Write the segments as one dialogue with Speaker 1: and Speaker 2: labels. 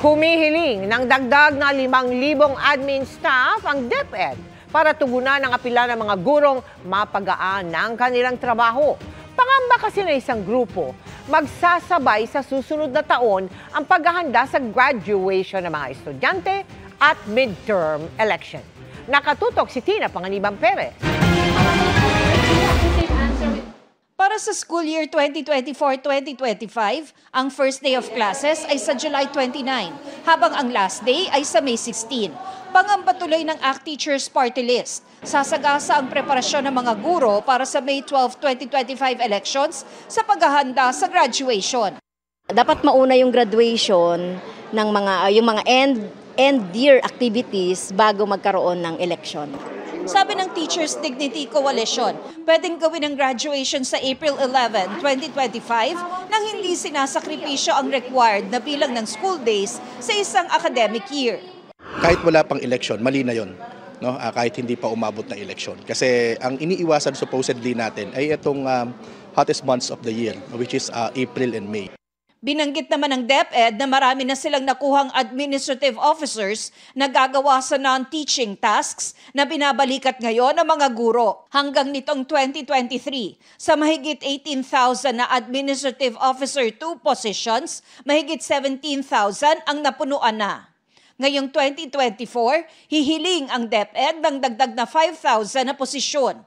Speaker 1: Humihiling ng dagdag na 5,000 admin staff ang DepEd para tugunan ang apela ng mga gurong mapagaan ng kanilang trabaho. Pangamba kasi na isang grupo, magsasabay sa susunod na taon ang paghahanda sa graduation ng mga estudyante at midterm election. Nakatutok si Tina Panganiban Perez.
Speaker 2: Para sa school year 2024-2025, ang first day of classes ay sa July 29, habang ang last day ay sa May 16. Pangamba tuloy ng ACT Teachers Party List. Sasagasa ang preparasyon ng mga guro para sa May 12, 2025 elections sa paghahanda sa graduation.
Speaker 3: Dapat mauna yung graduation ng yung mga end year activities bago magkaroon ng election.
Speaker 2: Sabi ng Teachers Dignity Coalition, pwedeng gawin ang graduation sa April 11, 2025 nang hindi sinasakripisyo ang required na bilang ng school days sa isang academic year.
Speaker 4: Kahit wala pang election, mali na yun. No? Kahit hindi pa umabot na election. Kasi ang iniiwasan supposedly natin ay itong hottest months of the year, which is April and May.
Speaker 2: Binanggit naman ng DepEd na marami na silang nakuhang administrative officers na gagawa sa non-teaching tasks na binabalikat ngayon ng mga guro. Hanggang nitong 2023, sa mahigit 18,000 na administrative officer 2 positions, mahigit 17,000 ang napunuan na. Ngayong 2024, hihiling ang DepEd ng dagdag na 5,000 na posisyon.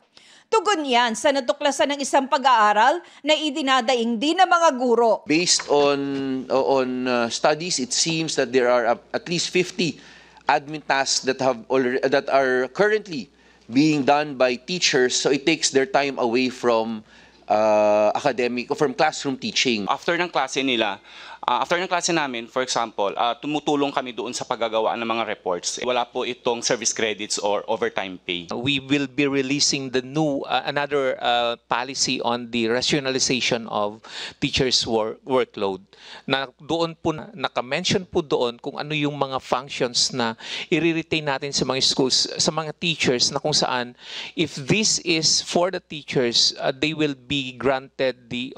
Speaker 2: Tugon yan sa natuklasan ng isang pag-aaral na idinadaing din ng mga guro.
Speaker 5: Based on studies, it seems that there are at least 50 admin tasks that are currently being done by teachers, so it takes their time away from from classroom teaching.
Speaker 6: After ng klase namin, for example, tumutulong kami doon sa paggagawa ng mga reports. Wala po itong service credits or overtime pay.
Speaker 7: We will be releasing the new another policy on the rationalization of teachers' workload. Na doon po naka-mention po doon kung ano yung mga functions na i-retain natin sa mga schools, sa mga teachers, na kung saan if this is for the teachers, they will be granted the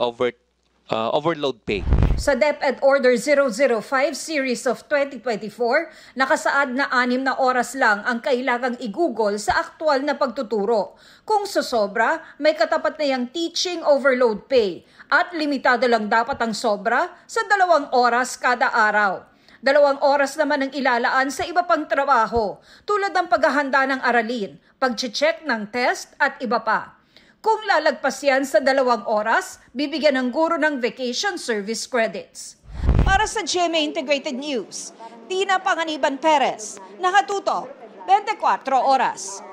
Speaker 7: overload pay.
Speaker 2: Sa DepEd Order 005 Series of 2024, nakasaad na 6 na oras lang ang kailangang igugol sa aktwal na pagtuturo. Kung sosobra, may katapat na yang teaching overload pay at limitado lang dapat ang sobra sa 2 oras kada araw. 2 oras naman ang ilalaan sa iba pang trabaho, tulad ng paghahanda ng aralin, pag-check ng test at iba pa. Kung lalagpas yan sa 2 oras, bibigyan ng guro ng vacation service credits. Para sa GMA Integrated News, Tina Panganiban Perez, nakatutok, 24 oras.